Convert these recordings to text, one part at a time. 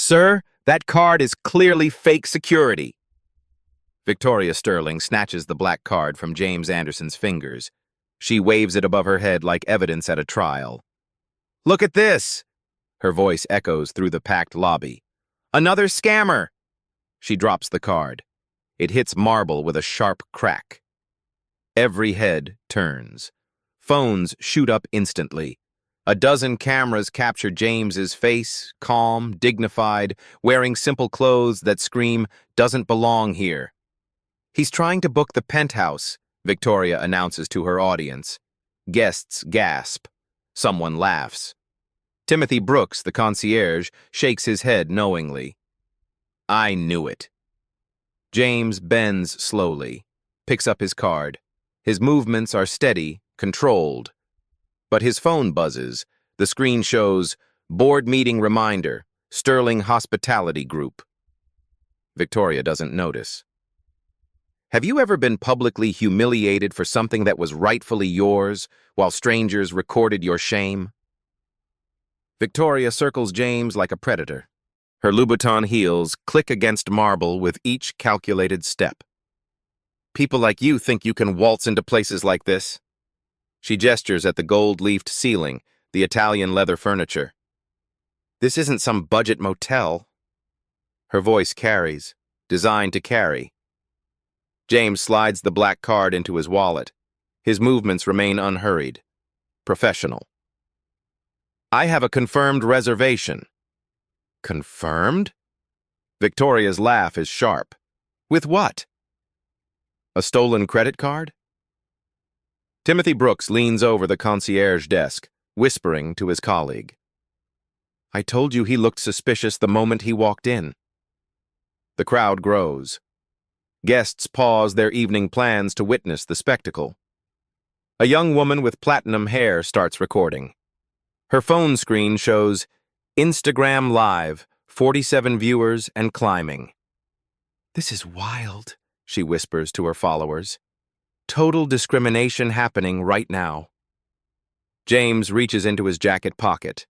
Sir, that card is clearly fake security. Victoria Sterling snatches the black card from James Anderson's fingers. She waves it above her head like evidence at a trial. Look at this! Her voice echoes through the packed lobby. Another scammer! She drops the card. It hits marble with a sharp crack. Every head turns. Phones shoot up instantly. A dozen cameras capture James's face, calm, dignified, wearing simple clothes that scream, "Doesn't belong here." He's trying to book the penthouse, Victoria announces to her audience. Guests gasp. Someone laughs. Timothy Brooks, the concierge, shakes his head knowingly. I knew it. James bends slowly, picks up his card. His movements are steady, controlled. But his phone buzzes. The screen shows, board meeting reminder, Sterling Hospitality Group. Victoria doesn't notice. Have you ever been publicly humiliated for something that was rightfully yours, while strangers recorded your shame? Victoria circles James like a predator. Her Louboutin heels click against marble with each calculated step. People like you think you can waltz into places like this? She gestures at the gold-leafed ceiling, the Italian leather furniture. This isn't some budget motel. Her voice carries, designed to carry. James slides the black card into his wallet. His movements remain unhurried, professional. I have a confirmed reservation. Confirmed? Victoria's laugh is sharp. With what? A stolen credit card? Timothy Brooks leans over the concierge desk, whispering to his colleague. I told you he looked suspicious the moment he walked in. The crowd grows. Guests pause their evening plans to witness the spectacle. A young woman with platinum hair starts recording. Her phone screen shows Instagram Live, 47 viewers and climbing. This is wild, she whispers to her followers. Total discrimination happening right now. James reaches into his jacket pocket.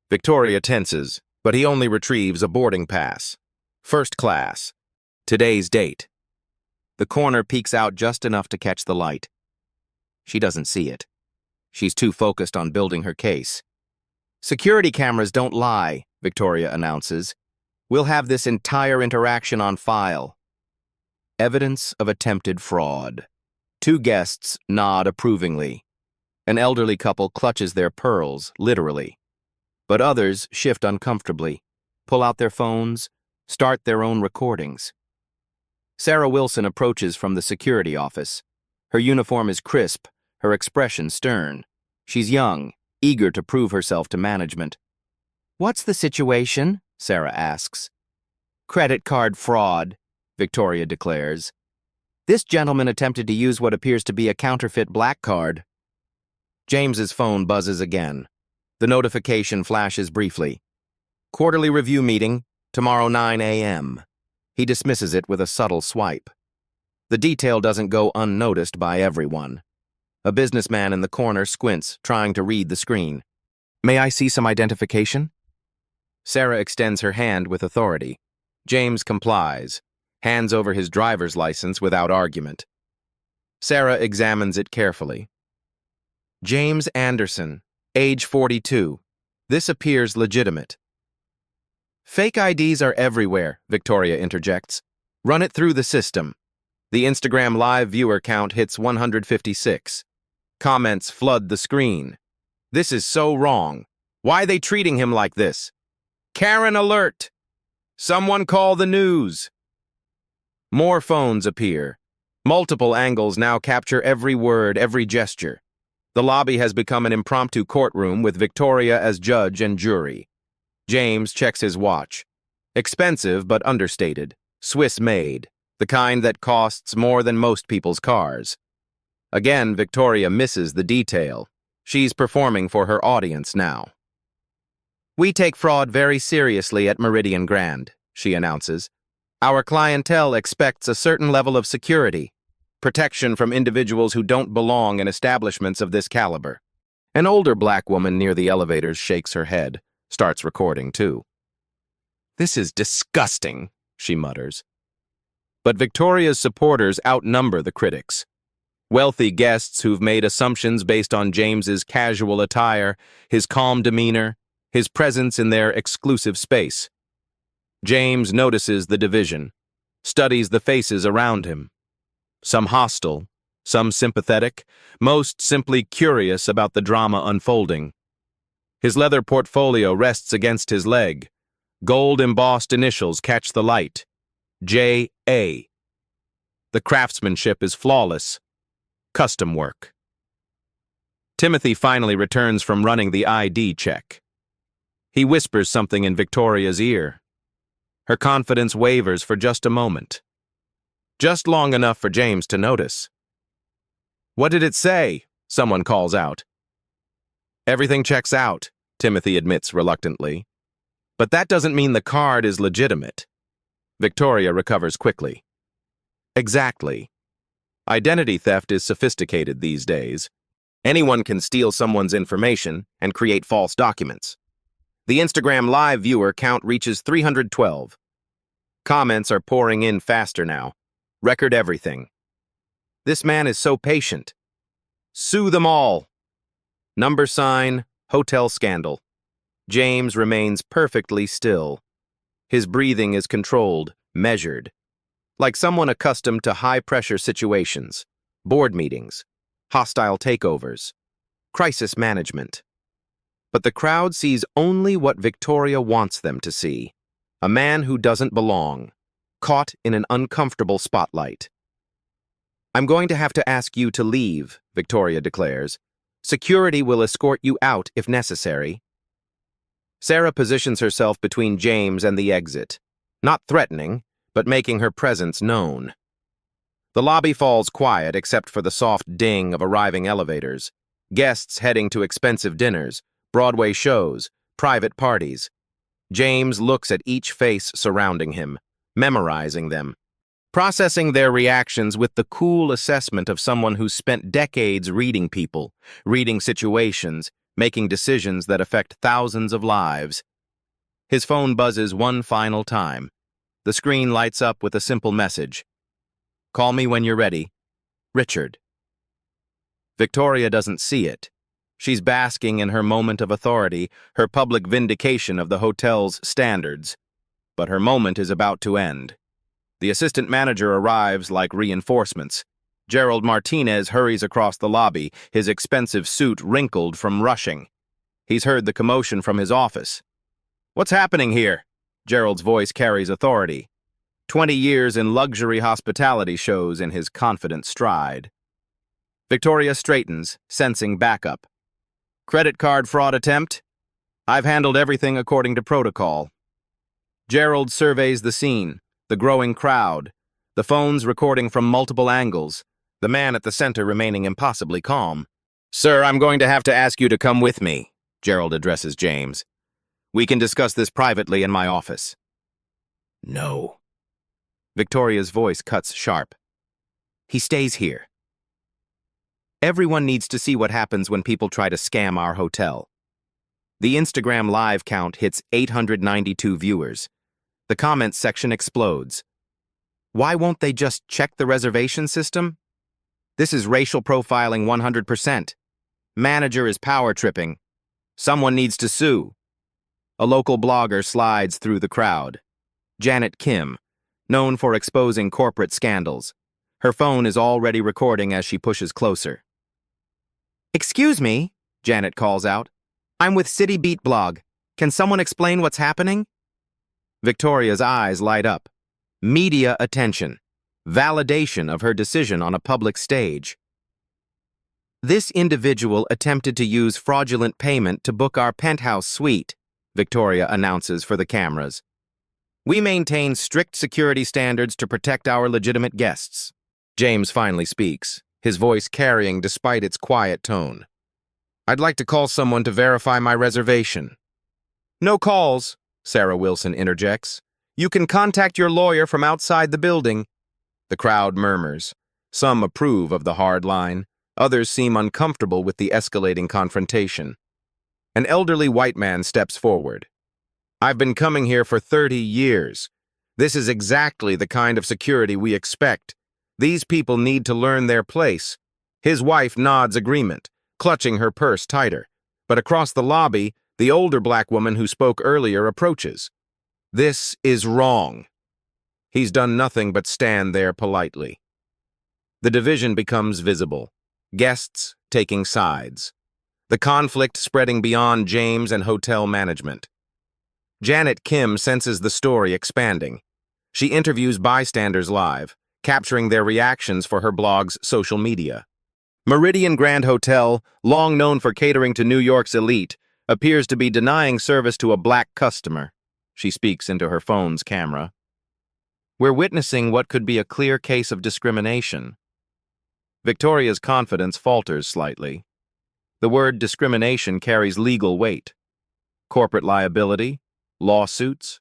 Victoria tenses, but he only retrieves a boarding pass. First class. Today's date. The corner peeks out just enough to catch the light. She doesn't see it. She's too focused on building her case. Security cameras don't lie, Victoria announces. We'll have this entire interaction on file. Evidence of attempted fraud. Two guests nod approvingly. An elderly couple clutches their pearls, literally. But others shift uncomfortably, pull out their phones, start their own recordings. Sarah Wilson approaches from the security office. Her uniform is crisp, her expression stern. She's young, eager to prove herself to management. What's the situation? Sarah asks. Credit card fraud, Victoria declares. This gentleman attempted to use what appears to be a counterfeit black card. James's phone buzzes again. The notification flashes briefly. Quarterly review meeting, tomorrow 9 a.m. He dismisses it with a subtle swipe. The detail doesn't go unnoticed by everyone. A businessman in the corner squints, trying to read the screen. May I see some identification? Sarah extends her hand with authority. James complies, hands over his driver's license without argument. Sarah examines it carefully. James Anderson, age 42. This appears legitimate. Fake IDs are everywhere, Victoria interjects. Run it through the system. The Instagram Live viewer count hits 156. Comments flood the screen. This is so wrong. Why are they treating him like this? Karen alert! Someone call the news! More phones appear. Multiple angles now capture every word, every gesture. The lobby has become an impromptu courtroom with Victoria as judge and jury. James checks his watch. Expensive but understated. Swiss-made. The kind that costs more than most people's cars. Again, Victoria misses the detail. She's performing for her audience now. We take fraud very seriously at Meridian Grand, she announces. Our clientele expects a certain level of security, protection from individuals who don't belong in establishments of this caliber. An older black woman near the elevators shakes her head, starts recording too. "This is disgusting," she mutters. But Victoria's supporters outnumber the critics. Wealthy guests who've made assumptions based on James's casual attire, his calm demeanor, his presence in their exclusive space. James notices the division, studies the faces around him. Some hostile, some sympathetic, most simply curious about the drama unfolding. His leather portfolio rests against his leg. Gold-embossed initials catch the light. J.A. The craftsmanship is flawless. Custom work. Timothy finally returns from running the ID check. He whispers something in Victoria's ear. Her confidence wavers for just a moment. Just long enough for James to notice. "What did it say?" someone calls out. "Everything checks out," Timothy admits reluctantly. "But that doesn't mean the card is legitimate." Victoria recovers quickly. "Exactly. Identity theft is sophisticated these days. Anyone can steal someone's information and create false documents. The Instagram Live viewer count reaches 312. Comments are pouring in faster now. Record everything. This man is so patient. Sue them all. Number sign, hotel scandal. James remains perfectly still. His breathing is controlled, measured. Like someone accustomed to high-pressure situations, board meetings, hostile takeovers, crisis management. But the crowd sees only what Victoria wants them to see. A man who doesn't belong, caught in an uncomfortable spotlight. "I'm going to have to ask you to leave," Victoria declares. "Security will escort you out if necessary." Sarah positions herself between James and the exit, not threatening, but making her presence known. The lobby falls quiet except for the soft ding of arriving elevators, guests heading to expensive dinners, Broadway shows, private parties. James looks at each face surrounding him, memorizing them, processing their reactions with the cool assessment of someone who's spent decades reading people, reading situations, making decisions that affect thousands of lives. His phone buzzes one final time. The screen lights up with a simple message. "Call me when you're ready. Richard." Victoria doesn't see it. She's basking in her moment of authority, her public vindication of the hotel's standards. But her moment is about to end. The assistant manager arrives like reinforcements. Gerald Martinez hurries across the lobby, his expensive suit wrinkled from rushing. He's heard the commotion from his office. "What's happening here?" Gerald's voice carries authority. 20 years in luxury hospitality shows in his confident stride. Victoria straightens, sensing backup. "Credit card fraud attempt? I've handled everything according to protocol." Gerald surveys the scene, the growing crowd, the phones recording from multiple angles, the man at the center remaining impossibly calm. "Sir, I'm going to have to ask you to come with me," Gerald addresses James. "We can discuss this privately in my office." "No." Victoria's voice cuts sharp. "He stays here. Everyone needs to see what happens when people try to scam our hotel." The Instagram Live count hits 892 viewers. The comments section explodes. Why won't they just check the reservation system? This is racial profiling 100%. Manager is power tripping. Someone needs to sue. A local blogger slides through the crowd. Janet Kim, known for exposing corporate scandals. Her phone is already recording as she pushes closer. "Excuse me," Janet calls out. "I'm with City Beat Blog. Can someone explain what's happening?" Victoria's eyes light up. Media attention. Validation of her decision on a public stage. "This individual attempted to use fraudulent payment to book our penthouse suite," Victoria announces for the cameras. "We maintain strict security standards to protect our legitimate guests." James finally speaks, his voice carrying despite its quiet tone. "I'd like to call someone to verify my reservation." "No calls," Sarah Wilson interjects. "You can contact your lawyer from outside the building." The crowd murmurs. Some approve of the hard line. Others seem uncomfortable with the escalating confrontation. An elderly white man steps forward. I've been coming here for 30 years. This is exactly the kind of security we expect. These people need to learn their place. His wife nods agreement, clutching her purse tighter. But across the lobby, the older black woman who spoke earlier approaches. This is wrong. He's done nothing but stand there politely. The division becomes visible. Guests taking sides. The conflict spreading beyond James and hotel management. Janet Kim senses the story expanding. She interviews bystanders live, capturing their reactions for her blog's social media. Meridian Grand Hotel, long known for catering to New York's elite, appears to be denying service to a black customer. She speaks into her phone's camera. We're witnessing what could be a clear case of discrimination. Victoria's confidence falters slightly. The word discrimination carries legal weight. Corporate liability, lawsuits.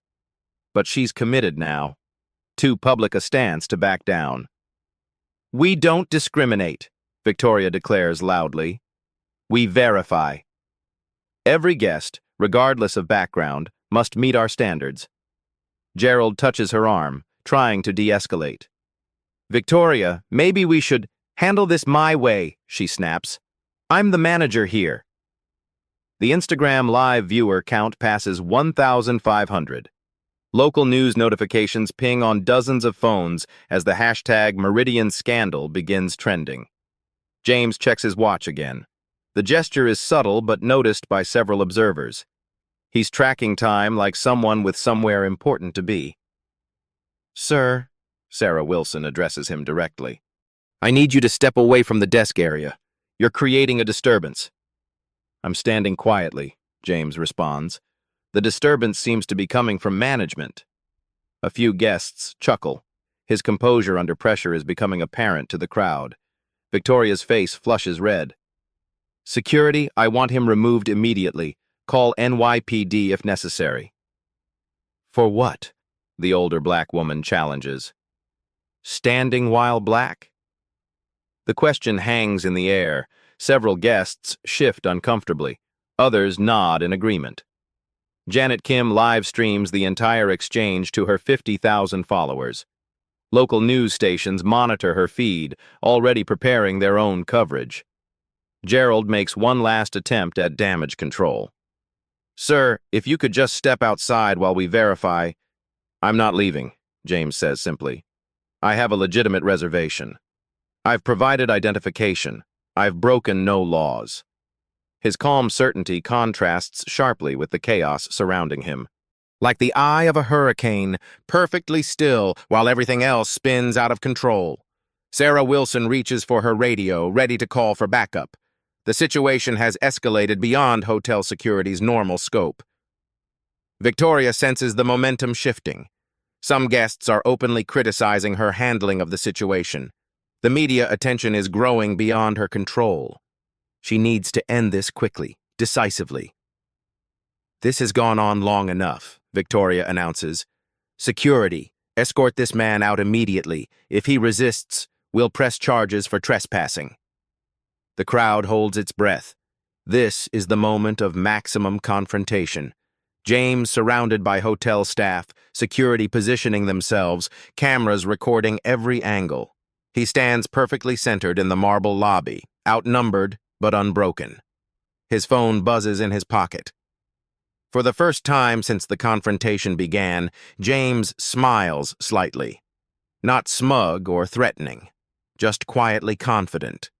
But she's committed now. Too public a stance to back down. We don't discriminate, Victoria declares loudly. We verify. Every guest, regardless of background, must meet our standards. Gerald touches her arm, trying to de-escalate. Victoria, maybe we should handle this my way, she snaps. I'm the manager here. The Instagram live viewer count passes 1,500. Local news notifications ping on dozens of phones as the hashtag Meridian Scandal begins trending. James checks his watch again. The gesture is subtle but noticed by several observers. He's tracking time like someone with somewhere important to be. Sir, Sarah Wilson addresses him directly. I need you to step away from the desk area. You're creating a disturbance. I'm standing quietly, James responds. The disturbance seems to be coming from management. A few guests chuckle. His composure under pressure is becoming apparent to the crowd. Victoria's face flushes red. Security, I want him removed immediately. Call NYPD if necessary. For what? The older black woman challenges. Standing while black? The question hangs in the air. Several guests shift uncomfortably. Others nod in agreement. Janet Kim live streams the entire exchange to her 50,000 followers. Local news stations monitor her feed, already preparing their own coverage. Gerald makes one last attempt at damage control. Sir, if you could just step outside while we verify. I'm not leaving, James says simply. I have a legitimate reservation. I've provided identification. I've broken no laws. His calm certainty contrasts sharply with the chaos surrounding him. Like the eye of a hurricane, perfectly still while everything else spins out of control. Sarah Wilson reaches for her radio, ready to call for backup. The situation has escalated beyond hotel security's normal scope. Victoria senses the momentum shifting. Some guests are openly criticizing her handling of the situation. The media attention is growing beyond her control. She needs to end this quickly, decisively. This has gone on long enough, Victoria announces. Security, escort this man out immediately. If he resists, we'll press charges for trespassing. The crowd holds its breath. This is the moment of maximum confrontation. James surrounded by hotel staff, security positioning themselves, cameras recording every angle. He stands perfectly centered in the marble lobby, outnumbered but unbroken. His phone buzzes in his pocket. For the first time since the confrontation began, James smiles slightly. Not smug or threatening, just quietly confident.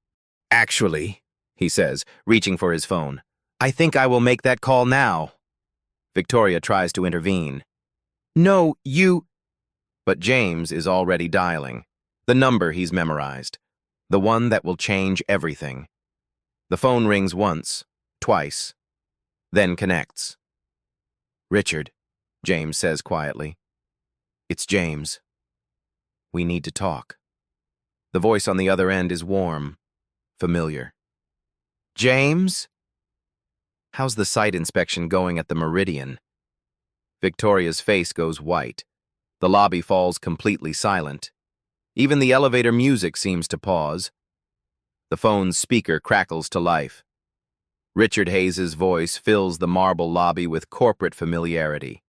Actually, he says, reaching for his phone, I think I will make that call now. Victoria tries to intervene. No, you... But James is already dialing. The number he's memorized. The one that will change everything. The phone rings once, twice, then connects. Richard, James says quietly. It's James. We need to talk. The voice on the other end is warm, familiar. James? How's the site inspection going at the Meridian? Victoria's face goes white. The lobby falls completely silent. Even the elevator music seems to pause. The phone's speaker crackles to life. Richard Hayes's voice fills the marble lobby with corporate familiarity.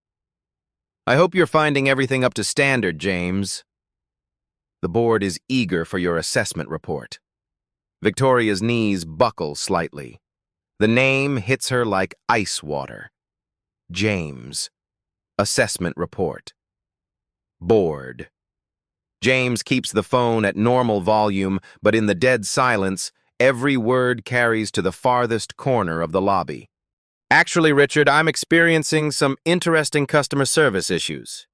I hope you're finding everything up to standard, James. The board is eager for your assessment report. Victoria's knees buckle slightly. The name hits her like ice water. James. Assessment report. Board. James keeps the phone at normal volume, but in the dead silence, every word carries to the farthest corner of the lobby. Actually, Richard, I'm experiencing some interesting customer service issues.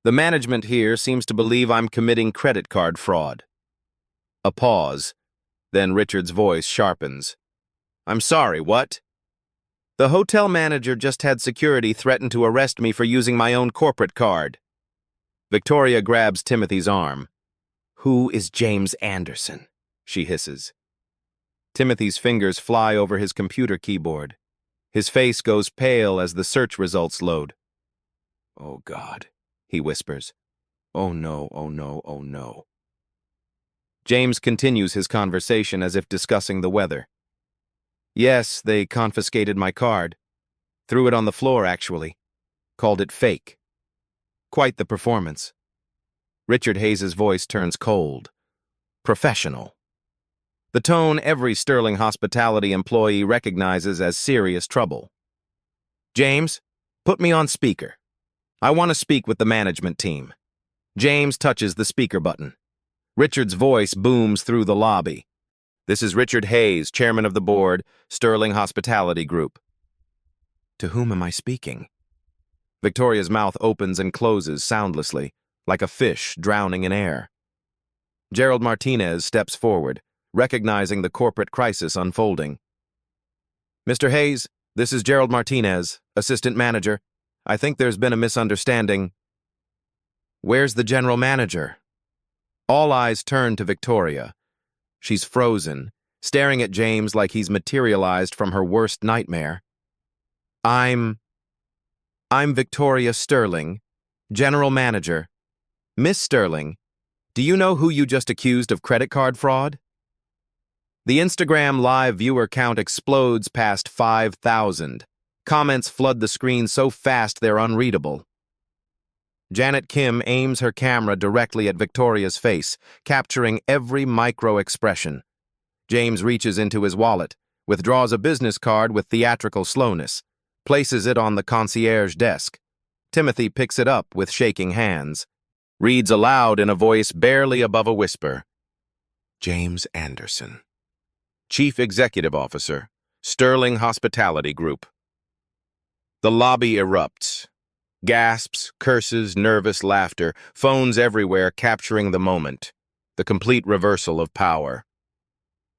The management here seems to believe I'm committing credit card fraud. A pause. Then Richard's voice sharpens. I'm sorry, what? The hotel manager just had security threaten to arrest me for using my own corporate card. Victoria grabs Timothy's arm. Who is James Anderson? She hisses. Timothy's fingers fly over his computer keyboard. His face goes pale as the search results load. Oh, God, he whispers. Oh, no, oh, no, oh, no. James continues his conversation as if discussing the weather. Yes, they confiscated my card. Threw it on the floor, actually. Called it fake. Quite the performance. Richard Hayes' voice turns cold. Professional. The tone every Sterling Hospitality employee recognizes as serious trouble. James, put me on speaker. I want to speak with the management team. James touches the speaker button. Richard's voice booms through the lobby. This is Richard Hayes, chairman of the board, Sterling Hospitality Group. To whom am I speaking? Victoria's mouth opens and closes soundlessly, like a fish drowning in air. Gerald Martinez steps forward, recognizing the corporate crisis unfolding. Mr. Hayes, this is Gerald Martinez, assistant manager. I think there's been a misunderstanding. Where's the general manager? All eyes turn to Victoria. She's frozen, staring at James like he's materialized from her worst nightmare. I'm Victoria Sterling, general manager. Miss Sterling, do you know who you just accused of credit card fraud? The Instagram live viewer count explodes past 5,000. Comments flood the screen so fast they're unreadable. Janet Kim aims her camera directly at Victoria's face, capturing every micro-expression. James reaches into his wallet, withdraws a business card with theatrical slowness, places it on the concierge desk. Timothy picks it up with shaking hands, reads aloud in a voice barely above a whisper. James Anderson, Chief Executive Officer, Sterling Hospitality Group. The lobby erupts. Gasps, curses, nervous laughter, phones everywhere capturing the moment, the complete reversal of power.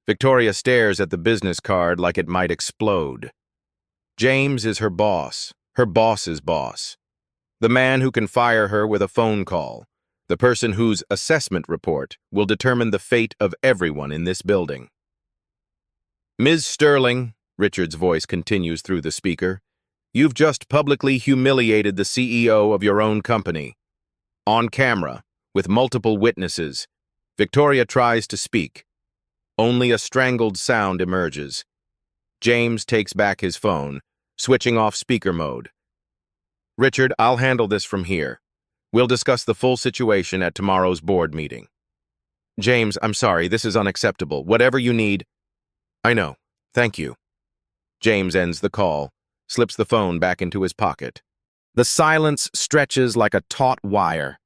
Victoria stares at the business card like it might explode. James is her boss's boss. The man who can fire her with a phone call, the person whose assessment report will determine the fate of everyone in this building. Ms. Sterling, Richard's voice continues through the speaker, you've just publicly humiliated the CEO of your own company. On camera, with multiple witnesses, Victoria tries to speak. Only a strangled sound emerges. James takes back his phone, switching off speaker mode. Richard, I'll handle this from here. We'll discuss the full situation at tomorrow's board meeting. James, I'm sorry, this is unacceptable. Whatever you need. I know. Thank you. James ends the call, slips the phone back into his pocket. The silence stretches like a taut wire.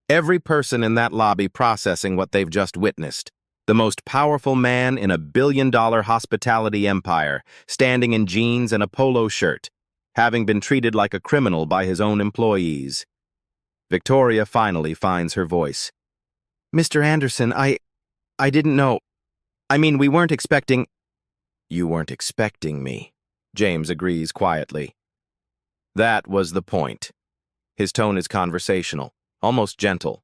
Every person in that lobby processing what they've just witnessed. The most powerful man in a billion-dollar hospitality empire, standing in jeans and a polo shirt, having been treated like a criminal by his own employees. Victoria finally finds her voice. Mr. Anderson, I didn't know. I mean, we weren't expecting... You weren't expecting me. James agrees quietly. That was the point. His tone is conversational, almost gentle,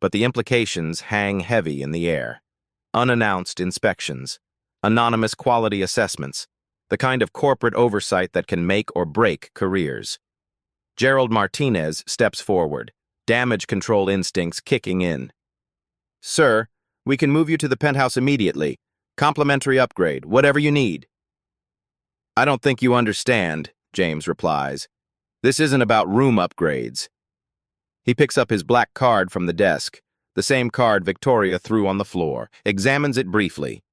but the implications hang heavy in the air. Unannounced inspections, anonymous quality assessments, the kind of corporate oversight that can make or break careers. Gerald Martinez steps forward, damage control instincts kicking in. Sir, we can move you to the penthouse immediately. Complimentary upgrade, whatever you need. I don't think you understand, James replies. This isn't about room upgrades. He picks up his black card from the desk, the same card Victoria threw on the floor, examines it briefly.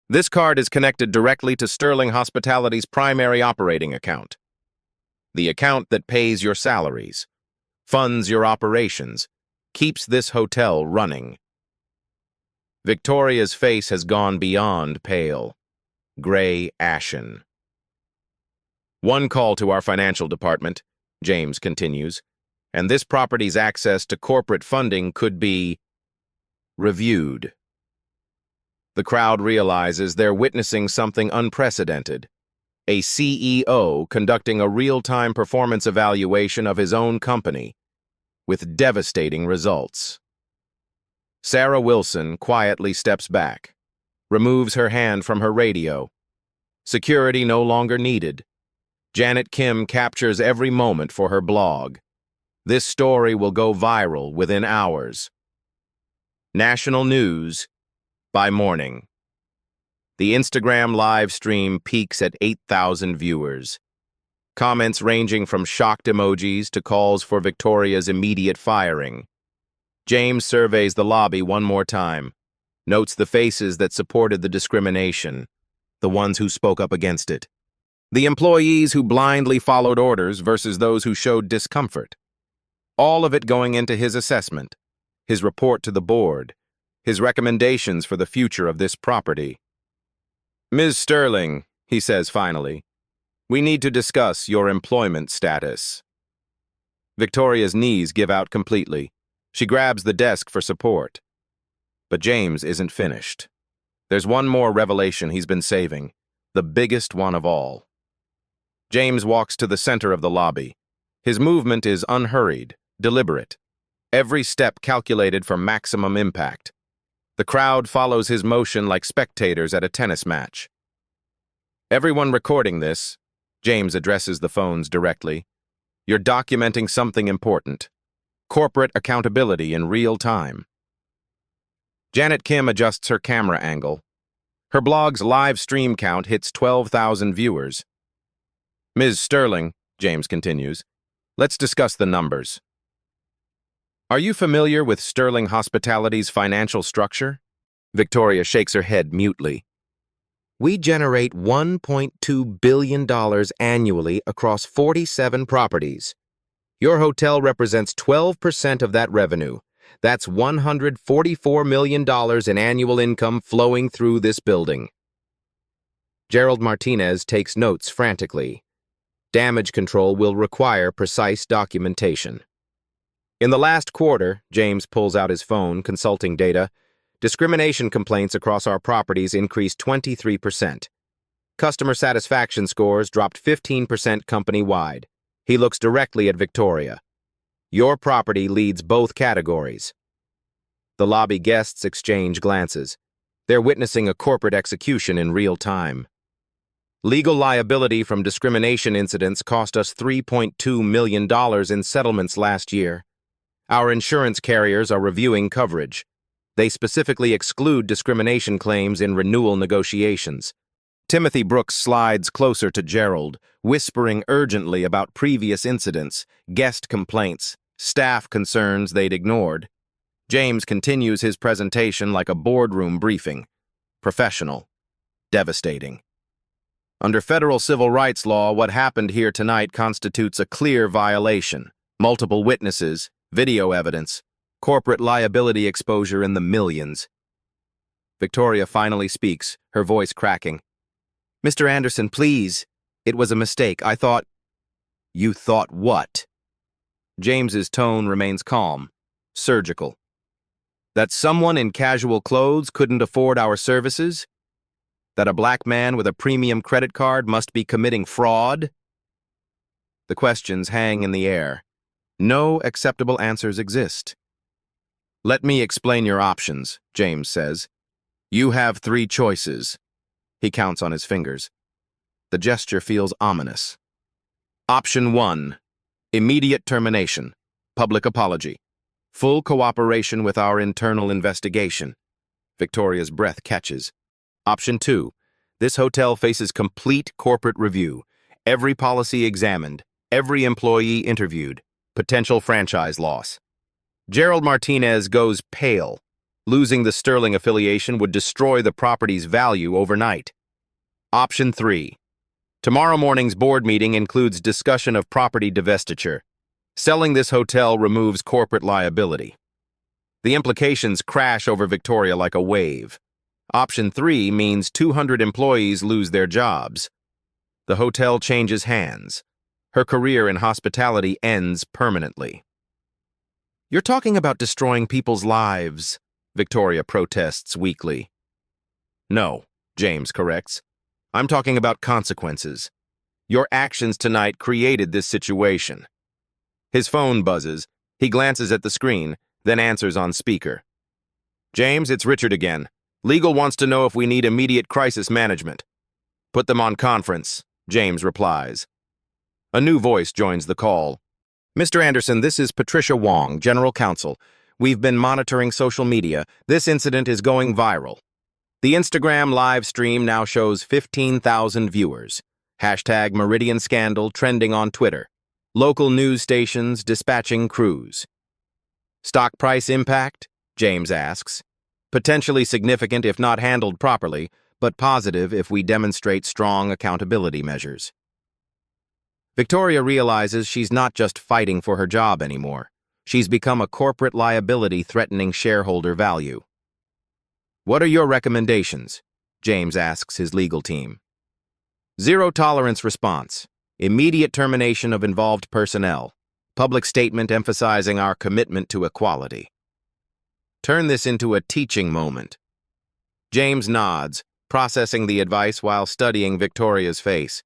This card is connected directly to Sterling Hospitality's primary operating account. The account that pays your salaries, funds your operations, keeps this hotel running. Victoria's face has gone beyond pale, gray ashen. One call to our financial department, James continues, and this property's access to corporate funding could be reviewed. The crowd realizes they're witnessing something unprecedented. A CEO conducting a real-time performance evaluation of his own company, with devastating results. Sarah Wilson quietly steps back, removes her hand from her radio. Security no longer needed. Janet Kim captures every moment for her blog. This story will go viral within hours. National news by morning. The Instagram live stream peaks at 8,000 viewers. Comments ranging from shocked emojis to calls for Victoria's immediate firing. James surveys the lobby one more time, notes the faces that supported the discrimination, the ones who spoke up against it. The employees who blindly followed orders versus those who showed discomfort. All of it going into his assessment, his report to the board, his recommendations for the future of this property. Ms. Sterling, he says finally, we need to discuss your employment status. Victoria's knees give out completely. She grabs the desk for support. But James isn't finished. There's one more revelation he's been saving, the biggest one of all. James walks to the center of the lobby. His movement is unhurried, deliberate, every step calculated for maximum impact. The crowd follows his motion like spectators at a tennis match. Everyone recording this, James addresses the phones directly. You're documenting something important. Corporate accountability in real time. Janet Kim adjusts her camera angle. Her blog's live stream count hits 12,000 viewers. Ms. Sterling, James continues, let's discuss the numbers. Are you familiar with Sterling Hospitality's financial structure? Victoria shakes her head mutely. We generate $1.2 billion annually across 47 properties. Your hotel represents 12% of that revenue. That's $144 million in annual income flowing through this building. Gerald Martinez takes notes frantically. Damage control will require precise documentation. In the last quarter, James pulls out his phone, consulting data. Discrimination complaints across our properties increased 23%. Customer satisfaction scores dropped 15% company-wide. He looks directly at Victoria. Your property leads both categories. The lobby guests exchange glances. They're witnessing a corporate execution in real time. Legal liability from discrimination incidents cost us $3.2 million in settlements last year. Our insurance carriers are reviewing coverage. They specifically exclude discrimination claims in renewal negotiations. Timothy Brooks slides closer to Gerald, whispering urgently about previous incidents, guest complaints, staff concerns they'd ignored. James continues his presentation like a boardroom briefing. Professional. Devastating. Under federal civil rights law, what happened here tonight constitutes a clear violation. Multiple witnesses, video evidence, corporate liability exposure in the millions. Victoria finally speaks, her voice cracking. Mr. Anderson, please. It was a mistake. I thought... You thought what? James's tone remains calm, surgical. That someone in casual clothes couldn't afford our services? That a black man with a premium credit card must be committing fraud? The questions hang in the air. No acceptable answers exist. Let me explain your options, James says. You have 3 choices. He counts on his fingers. The gesture feels ominous. Option 1. Immediate termination. Public apology. Full cooperation with our internal investigation. Victoria's breath catches. Option 2. This hotel faces complete corporate review. Every policy examined. Every employee interviewed. Potential franchise loss. Gerald Martinez goes pale. Losing the Sterling affiliation would destroy the property's value overnight. Option 3. Tomorrow morning's board meeting includes discussion of property divestiture. Selling this hotel removes corporate liability. The implications crash over Victoria like a wave. Option 3 means 200 employees lose their jobs. The hotel changes hands. Her career in hospitality ends permanently. "You're talking about destroying people's lives," Victoria protests weakly. "No," James corrects. "I'm talking about consequences. Your actions tonight created this situation." His phone buzzes. He glances at the screen, then answers on speaker. "James, it's Richard again. Legal wants to know if we need immediate crisis management." "Put them on conference," James replies. A new voice joins the call. "Mr. Anderson, this is Patricia Wong, General Counsel. We've been monitoring social media. This incident is going viral. The Instagram live stream now shows 15,000 viewers. Hashtag Meridian Scandal trending on Twitter. Local news stations dispatching crews." "Stock price impact?" James asks. "Potentially significant if not handled properly, but positive if we demonstrate strong accountability measures." Victoria realizes she's not just fighting for her job anymore. She's become a corporate liability threatening shareholder value. "What are your recommendations?" James asks his legal team. Zero-tolerance response. Immediate termination of involved personnel. Public statement emphasizing our commitment to equality. Turn this into a teaching moment. James nods, processing the advice while studying Victoria's face.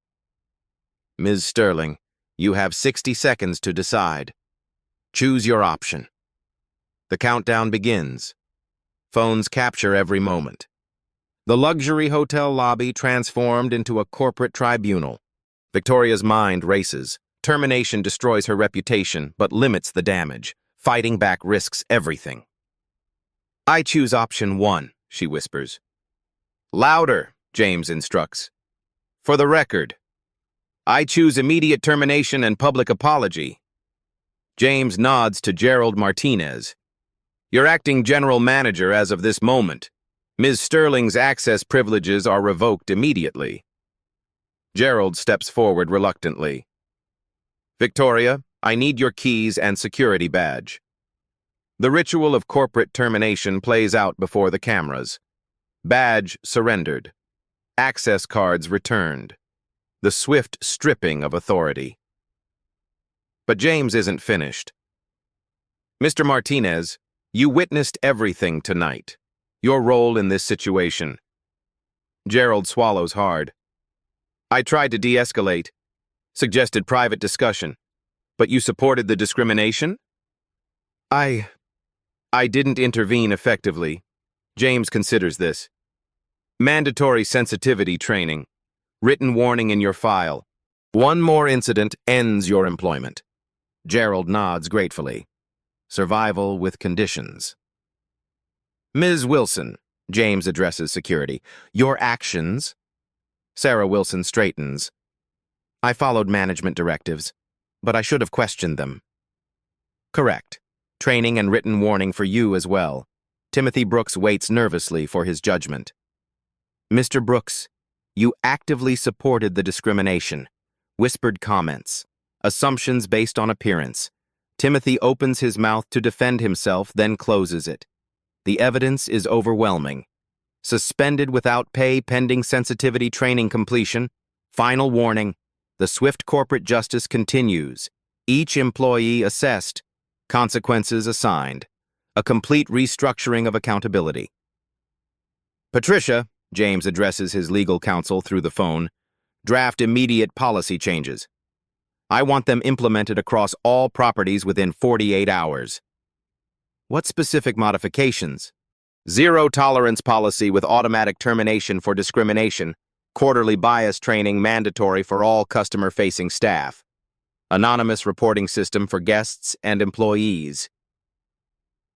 "Ms. Sterling, you have 60 seconds to decide. Choose your option." The countdown begins. Phones capture every moment. The luxury hotel lobby transformed into a corporate tribunal. Victoria's mind races. Termination destroys her reputation, but limits the damage. Fighting back risks everything. "I choose option 1, she whispers. "Louder," James instructs. "For the record." "I choose immediate termination and public apology." James nods to Gerald Martinez. "You're acting general manager as of this moment. Ms. Sterling's access privileges are revoked immediately." Gerald steps forward reluctantly. "Victoria, I need your keys and security badge." The ritual of corporate termination plays out before the cameras. Badge surrendered. Access cards returned. The swift stripping of authority. But James isn't finished. "Mr. Martinez, you witnessed everything tonight. Your role in this situation." Gerald swallows hard. "I tried to de-escalate, suggested private discussion, but you supported the discrimination?" I didn't intervene effectively." James considers this. "Mandatory sensitivity training. Written warning in your file. One more incident ends your employment." Gerald nods gratefully. Survival with conditions. "Ms. Wilson," James addresses security, "your actions?" Sarah Wilson straightens. "I followed management directives, but I should have questioned them." "Correct. Training and written warning for you as well." Timothy Brooks waits nervously for his judgment. "Mr. Brooks, you actively supported the discrimination." Whispered comments. Assumptions based on appearance. Timothy opens his mouth to defend himself, then closes it. The evidence is overwhelming. Suspended without pay pending sensitivity training completion. Final warning. The swift corporate justice continues. Each employee assessed. Consequences assigned. A complete restructuring of accountability. "Patricia," James addresses his legal counsel through the phone, "draft immediate policy changes. I want them implemented across all properties within 48 hours. "What specific modifications?" "Zero-tolerance policy with automatic termination for discrimination. Quarterly bias training mandatory for all customer-facing staff. Anonymous reporting system for guests and employees."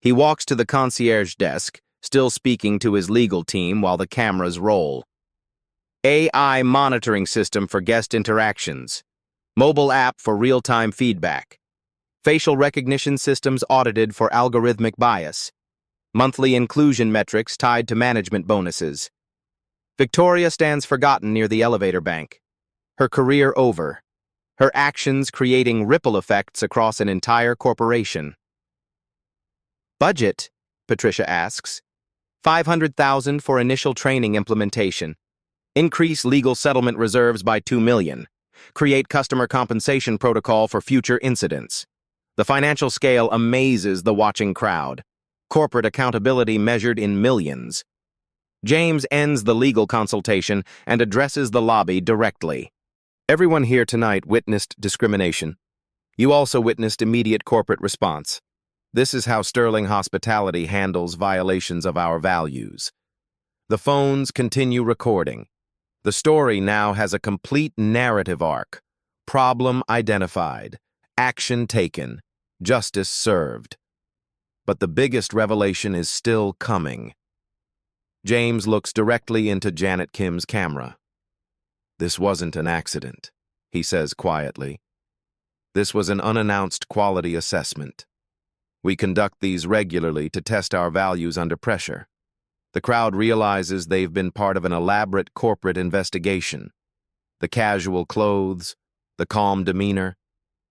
He walks to the concierge desk, still speaking to his legal team while the cameras roll. AI monitoring system for guest interactions. Mobile app for real-time feedback. Facial recognition systems audited for algorithmic bias. Monthly inclusion metrics tied to management bonuses. Victoria stands forgotten near the elevator bank. Her career over. Her actions creating ripple effects across an entire corporation. Budget, Patricia asks. $500,000 for initial training implementation. Increase legal settlement reserves by $2 million. Create customer compensation protocol for future incidents. The financial scale amazes the watching crowd. Corporate accountability measured in millions. James ends the legal consultation and addresses the lobby directly. Everyone here tonight witnessed discrimination. You also witnessed immediate corporate response. This is how Sterling Hospitality handles violations of our values. The phones continue recording. The story now has a complete narrative arc. Problem identified. Action taken. Justice served. But the biggest revelation is still coming. James looks directly into Janet Kim's camera. "This wasn't an accident," he says quietly. "This was an unannounced quality assessment. We conduct these regularly to test our values under pressure. The crowd realizes they've been part of an elaborate corporate investigation. The casual clothes, the calm demeanor,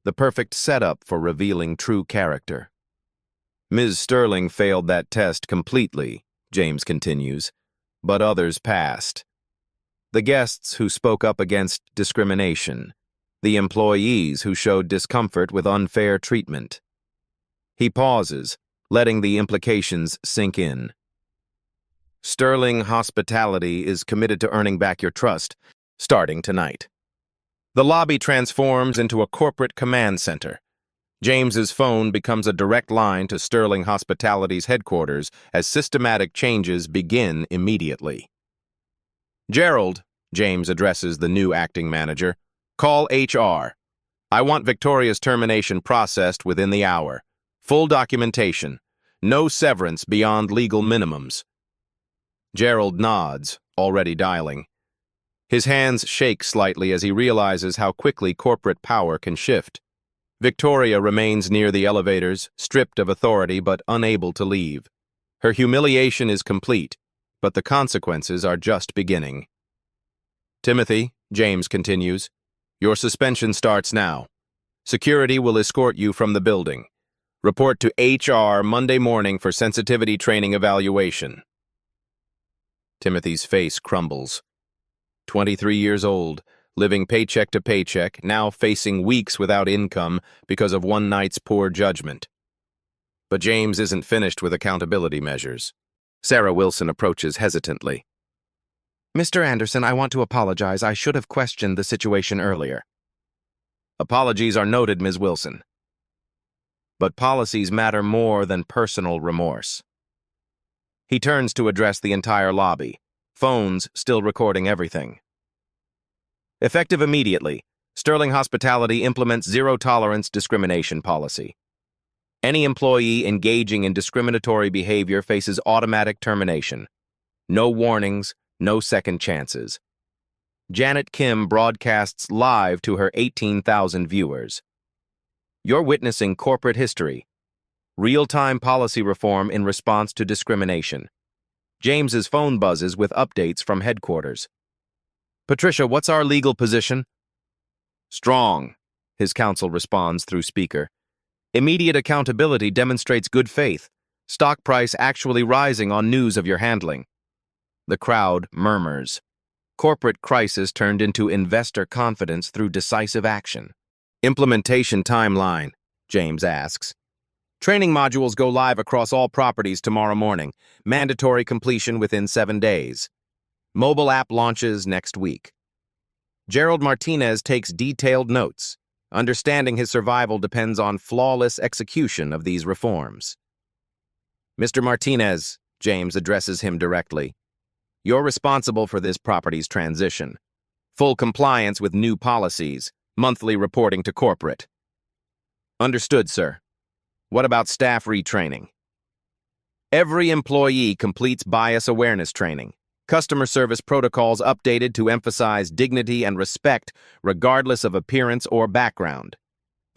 the perfect setup for revealing true character." "Ms. Sterling failed that test completely," James continues, "but others passed. The guests who spoke up against discrimination, the employees who showed discomfort with unfair treatment." He pauses, letting the implications sink in. "Sterling Hospitality is committed to earning back your trust, starting tonight." The lobby transforms into a corporate command center. James's phone becomes a direct line to Sterling Hospitality's headquarters as systematic changes begin immediately. "Gerald," James addresses the new acting manager, "call HR. I want Victoria's termination processed within the hour. Full documentation. No severance beyond legal minimums." Gerald nods, already dialing. His hands shake slightly as he realizes how quickly corporate power can shift. Victoria remains near the elevators, stripped of authority but unable to leave. Her humiliation is complete, but the consequences are just beginning. "Timothy," James continues, "your suspension starts now. Security will escort you from the building. Report to HR Monday morning for sensitivity training evaluation." Timothy's face crumbles. 23 years old, living paycheck to paycheck, now facing weeks without income because of one night's poor judgment. But James isn't finished with accountability measures. Sarah Wilson approaches hesitantly. "Mr. Anderson, I want to apologize. I should have questioned the situation earlier." "Apologies are noted, Ms. Wilson. But policies matter more than personal remorse." He turns to address the entire lobby, phones still recording everything. Effective immediately, Sterling Hospitality implements zero-tolerance discrimination policy. Any employee engaging in discriminatory behavior faces automatic termination. No warnings, no second chances. Janet Kim broadcasts live to her 18,000 viewers. You're witnessing corporate history. Real-time policy reform in response to discrimination. James's phone buzzes with updates from headquarters. "Patricia, what's our legal position?" "Strong," his counsel responds through speaker. "Immediate accountability demonstrates good faith. Stock price actually rising on news of your handling." The crowd murmurs. Corporate crisis turned into investor confidence through decisive action. "Implementation timeline," James asks. "Training modules go live across all properties tomorrow morning. Mandatory completion within 7 days. Mobile app launches next week." Gerald Martinez takes detailed notes. Understanding his survival depends on flawless execution of these reforms. "Mr. Martinez," James addresses him directly, "you're responsible for this property's transition. Full compliance with new policies, monthly reporting to corporate." "Understood, sir. What about staff retraining?" "Every employee completes bias awareness training. Customer service protocols updated to emphasize dignity and respect regardless of appearance or background.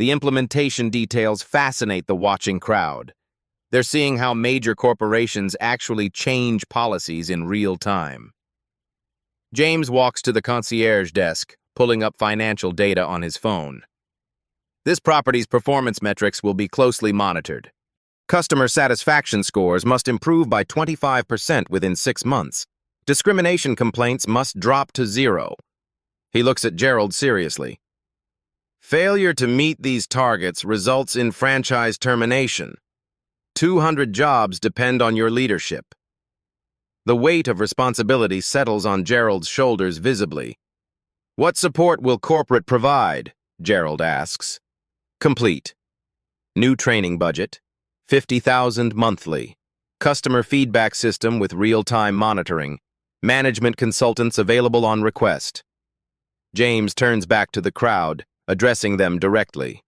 The implementation details fascinate the watching crowd. They're seeing how major corporations actually change policies in real time. James walks to the concierge desk, pulling up financial data on his phone. This property's performance metrics will be closely monitored. Customer satisfaction scores must improve by 25% within 6 months. Discrimination complaints must drop to 0. He looks at Gerald seriously. Failure to meet these targets results in franchise termination. 200 jobs depend on your leadership. The weight of responsibility settles on Gerald's shoulders visibly. What support will corporate provide? Gerald asks. Complete. New training budget. $50,000 monthly. Customer feedback system with real-time monitoring. Management consultants available on request. James turns back to the crowd, addressing them directly.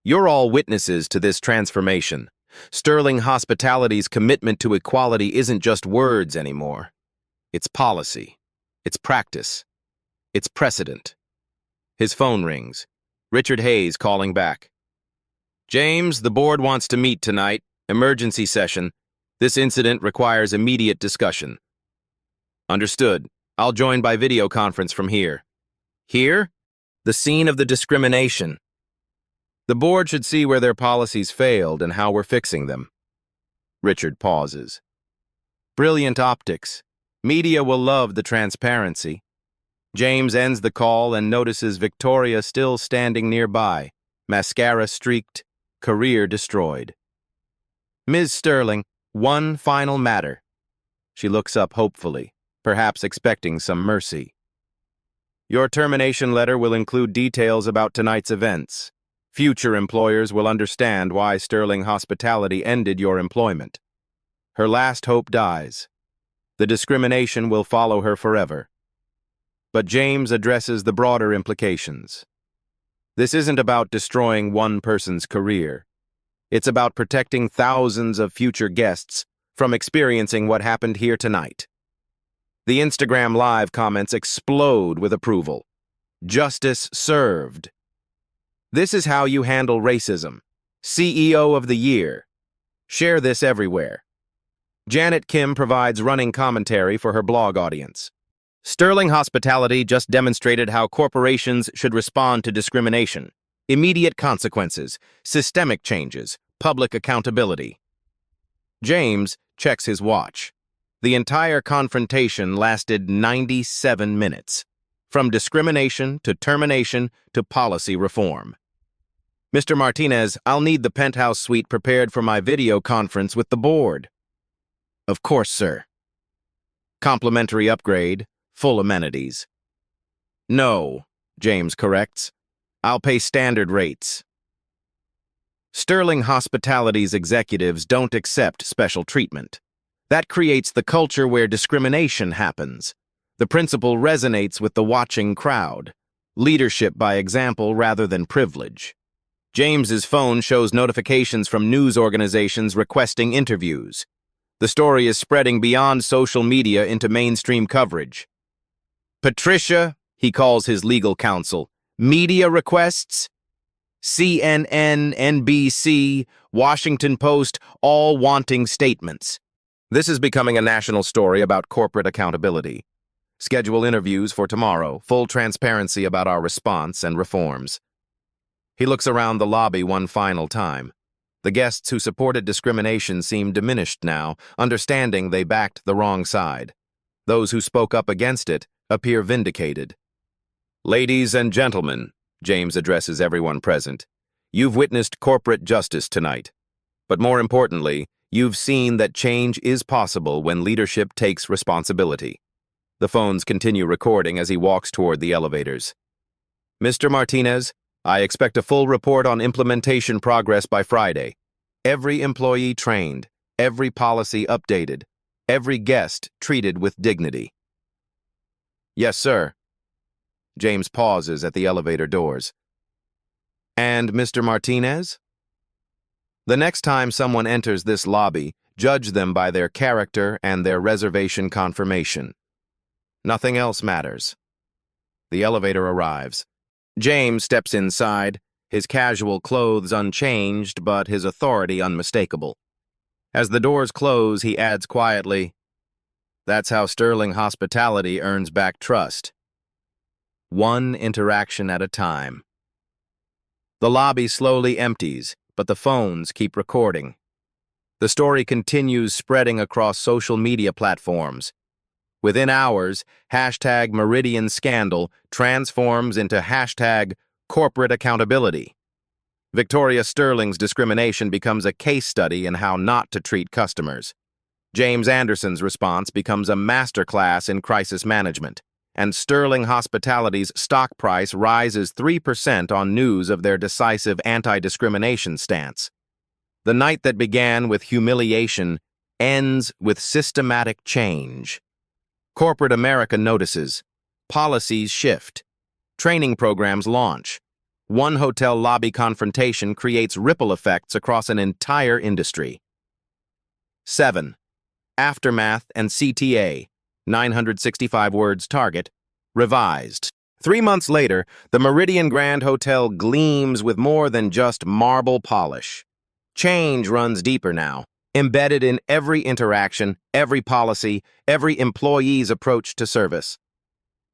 You're all witnesses to this transformation. Sterling Hospitality's commitment to equality isn't just words anymore. It's policy. It's practice. It's precedent. His phone rings. Richard Hayes calling back. James, the board wants to meet tonight. Emergency session. This incident requires immediate discussion. Understood. I'll join by video conference from here. Here? The scene of the discrimination. The board should see where their policies failed and how we're fixing them. Richard pauses. Brilliant optics. Media will love the transparency. James ends the call and notices Victoria still standing nearby, mascara streaked, career destroyed. Ms. Sterling, one final matter. She looks up hopefully, perhaps expecting some mercy. Your termination letter will include details about tonight's events. Future employers will understand why Sterling Hospitality ended your employment. Her last hope dies. The discrimination will follow her forever. But James addresses the broader implications. This isn't about destroying one person's career. It's about protecting thousands of future guests from experiencing what happened here tonight. The Instagram Live comments explode with approval. Justice served. This is how you handle racism. CEO of the Year. Share this everywhere. Janet Kim provides running commentary for her blog audience. Sterling Hospitality just demonstrated how corporations should respond to discrimination. Immediate consequences, systemic changes, public accountability. James checks his watch. The entire confrontation lasted 97 minutes, from discrimination to termination to policy reform. Mr. Martinez, I'll need the penthouse suite prepared for my video conference with the board. Of course, sir. Complimentary upgrade, full amenities. No, James corrects. I'll pay standard rates. Sterling Hospitality's executives don't accept special treatment. That creates the culture where discrimination happens. The principle resonates with the watching crowd. Leadership by example rather than privilege. James's phone shows notifications from news organizations requesting interviews. The story is spreading beyond social media into mainstream coverage. Patricia, he calls his legal counsel, media requests? CNN, NBC, Washington Post, all wanting statements. This is becoming a national story about corporate accountability. Schedule interviews for tomorrow, full transparency about our response and reforms. He looks around the lobby one final time. The guests who supported discrimination seem diminished now, understanding they backed the wrong side. Those who spoke up against it appear vindicated. Ladies and gentlemen, James addresses everyone present, you've witnessed corporate justice tonight. But more importantly, you've seen that change is possible when leadership takes responsibility. The phones continue recording as he walks toward the elevators. Mr. Martinez, I expect a full report on implementation progress by Friday. Every employee trained, every policy updated, every guest treated with dignity. Yes, sir. James pauses at the elevator doors. And Mr. Martinez? The next time someone enters this lobby, judge them by their character and their reservation confirmation. Nothing else matters. The elevator arrives. James steps inside, his casual clothes unchanged but his authority unmistakable. As the doors close, he adds quietly, "That's how Sterling Hospitality earns back trust. One interaction at a time." The lobby slowly empties, but the phones keep recording. The story continues spreading across social media platforms. Within hours, hashtag Meridian Scandal transforms into hashtag Corporate Accountability. Victoria Sterling's discrimination becomes a case study in how not to treat customers. James Anderson's response becomes a masterclass in crisis management, and Sterling Hospitality's stock price rises 3% on news of their decisive anti-discrimination stance. The night that began with humiliation ends with systematic change. Corporate America notices. Policies shift. Training programs launch. One hotel lobby confrontation creates ripple effects across an entire industry. 7. Aftermath and CTA, 965 words target, revised. 3 months later, the Meridian Grand Hotel gleams with more than just marble polish. Change runs deeper now, embedded in every interaction, every policy, every employee's approach to service.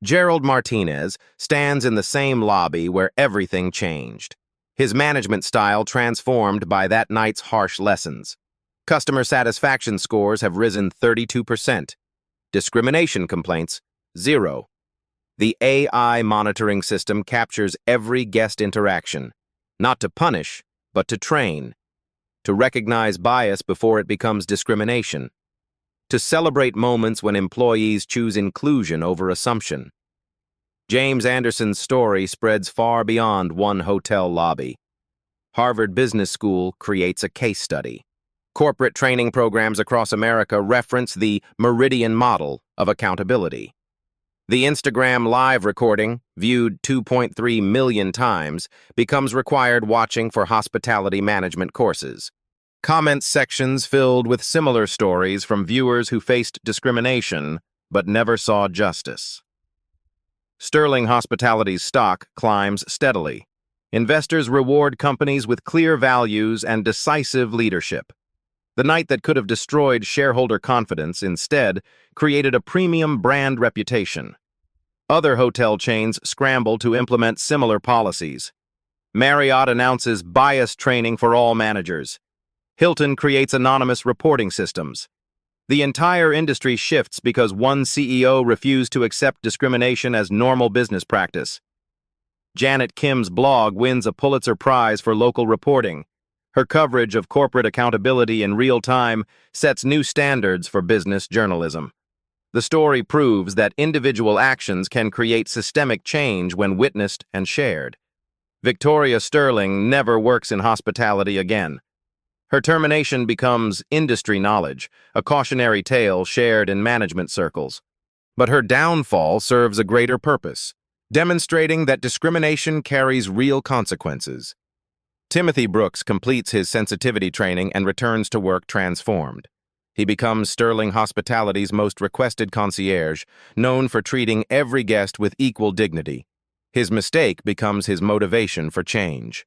Gerald Martinez stands in the same lobby where everything changed. His management style transformed by that night's harsh lessons. Customer satisfaction scores have risen 32%. Discrimination complaints, 0. The AI monitoring system captures every guest interaction, not to punish, but to train. To recognize bias before it becomes discrimination, to celebrate moments when employees choose inclusion over assumption. James Anderson's story spreads far beyond one hotel lobby. Harvard Business School creates a case study. Corporate training programs across America reference the Meridian model of accountability. The Instagram live recording, viewed 2.3 million times, becomes required watching for hospitality management courses. Comment sections filled with similar stories from viewers who faced discrimination but never saw justice. Sterling Hospitality's stock climbs steadily. Investors reward companies with clear values and decisive leadership. The night that could have destroyed shareholder confidence instead created a premium brand reputation. Other hotel chains scramble to implement similar policies. Marriott announces bias training for all managers. Hilton creates anonymous reporting systems. The entire industry shifts because one CEO refused to accept discrimination as normal business practice. Janet Kim's blog wins a Pulitzer Prize for local reporting. Her coverage of corporate accountability in real time sets new standards for business journalism. The story proves that individual actions can create systemic change when witnessed and shared. Victoria Sterling never works in hospitality again. Her termination becomes industry knowledge, a cautionary tale shared in management circles. But her downfall serves a greater purpose, demonstrating that discrimination carries real consequences. Timothy Brooks completes his sensitivity training and returns to work transformed. He becomes Sterling Hospitality's most requested concierge, known for treating every guest with equal dignity. His mistake becomes his motivation for change.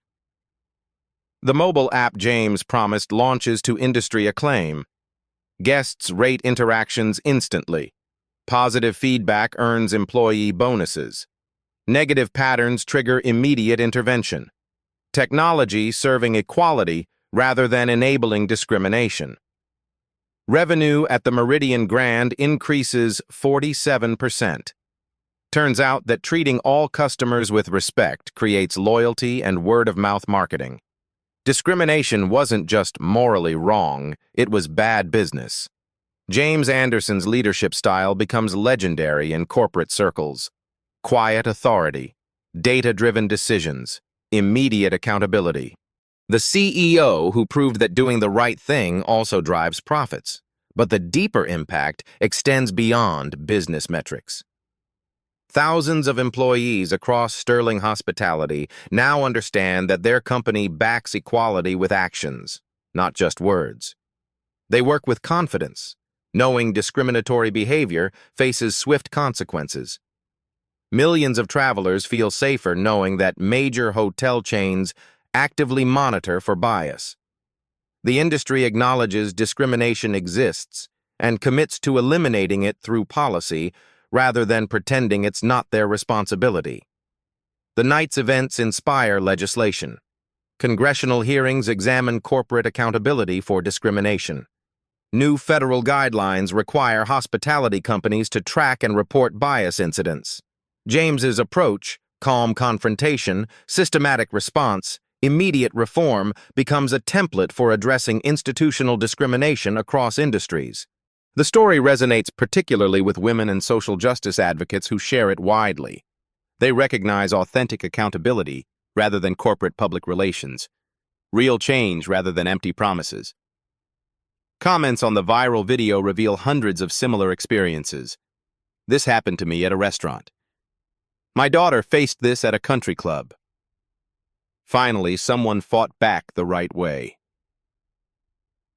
The mobile app James promised launches to industry acclaim. Guests rate interactions instantly. Positive feedback earns employee bonuses. Negative patterns trigger immediate intervention. Technology serving equality rather than enabling discrimination. Revenue at the Meridian Grand increases 47%. Turns out that treating all customers with respect creates loyalty and word-of-mouth marketing. Discrimination wasn't just morally wrong, it was bad business. James Anderson's leadership style becomes legendary in corporate circles. Quiet authority, data-driven decisions, immediate accountability. The CEO who proved that doing the right thing also drives profits, but the deeper impact extends beyond business metrics. Thousands of employees across Sterling Hospitality now understand that their company backs equality with actions, not just words. They work with confidence, knowing discriminatory behavior faces swift consequences. Millions of travelers feel safer knowing that major hotel chains actively monitor for bias. The industry acknowledges discrimination exists and commits to eliminating it through policy rather than pretending it's not their responsibility. The night's events inspire legislation. Congressional hearings examine corporate accountability for discrimination. New federal guidelines require hospitality companies to track and report bias incidents. James's approach, calm confrontation, systematic response, immediate reform, becomes a template for addressing institutional discrimination across industries. The story resonates particularly with women and social justice advocates who share it widely. They recognize authentic accountability rather than corporate public relations, real change rather than empty promises. Comments on the viral video reveal hundreds of similar experiences. This happened to me at a restaurant. My daughter faced this at a country club. Finally, someone fought back the right way.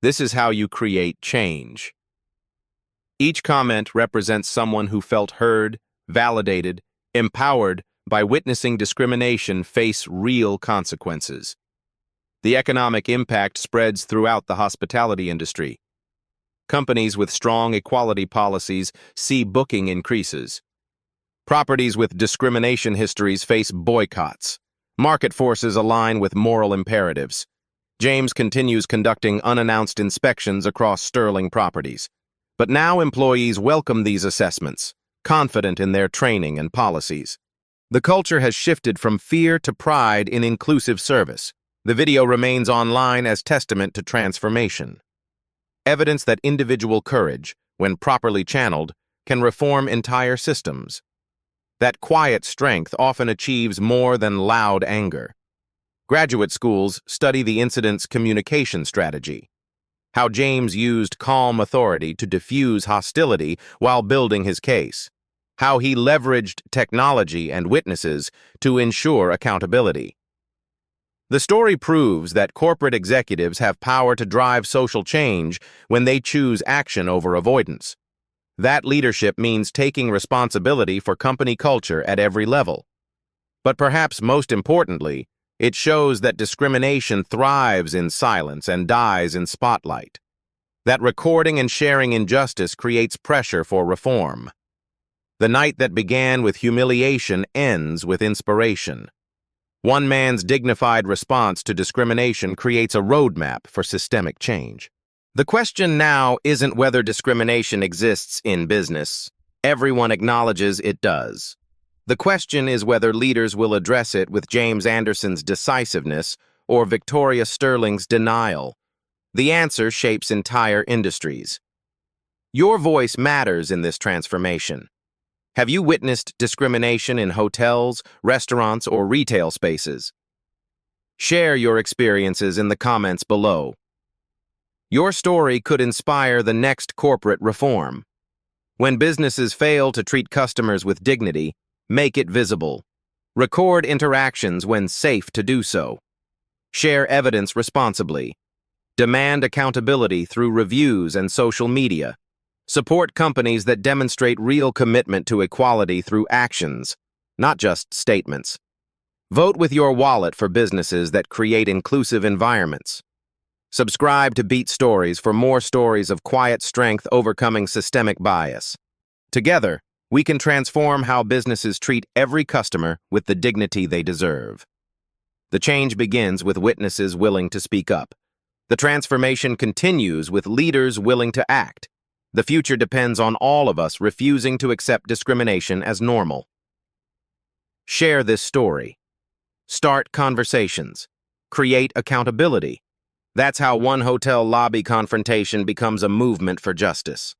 This is how you create change. Each comment represents someone who felt heard, validated, empowered by witnessing discrimination face real consequences. The economic impact spreads throughout the hospitality industry. Companies with strong equality policies see booking increases. Properties with discrimination histories face boycotts. Market forces align with moral imperatives. James continues conducting unannounced inspections across Sterling properties. But now employees welcome these assessments, confident in their training and policies. The culture has shifted from fear to pride in inclusive service. The video remains online as testament to transformation. Evidence that individual courage, when properly channeled, can reform entire systems. That quiet strength often achieves more than loud anger. Graduate schools study the incident's communication strategy, how James used calm authority to diffuse hostility while building his case, how he leveraged technology and witnesses to ensure accountability. The story proves that corporate executives have power to drive social change when they choose action over avoidance. That leadership means taking responsibility for company culture at every level. But perhaps most importantly, it shows that discrimination thrives in silence and dies in spotlight. That recording and sharing injustice creates pressure for reform. The night that began with humiliation ends with inspiration. One man's dignified response to discrimination creates a roadmap for systemic change. The question now isn't whether discrimination exists in business. Everyone acknowledges it does. The question is whether leaders will address it with James Anderson's decisiveness or Victoria Sterling's denial. The answer shapes entire industries. Your voice matters in this transformation. Have you witnessed discrimination in hotels, restaurants, or retail spaces? Share your experiences in the comments below. Your story could inspire the next corporate reform. When businesses fail to treat customers with dignity, make it visible. Record interactions when safe to do so. Share evidence responsibly. Demand accountability through reviews and social media. Support companies that demonstrate real commitment to equality through actions, not just statements. Vote with your wallet for businesses that create inclusive environments. Subscribe to Beat Stories for more stories of quiet strength overcoming systemic bias. Together, we can transform how businesses treat every customer with the dignity they deserve. The change begins with witnesses willing to speak up. The transformation continues with leaders willing to act. The future depends on all of us refusing to accept discrimination as normal. Share this story. Start conversations. Create accountability. That's how one hotel lobby confrontation becomes a movement for justice.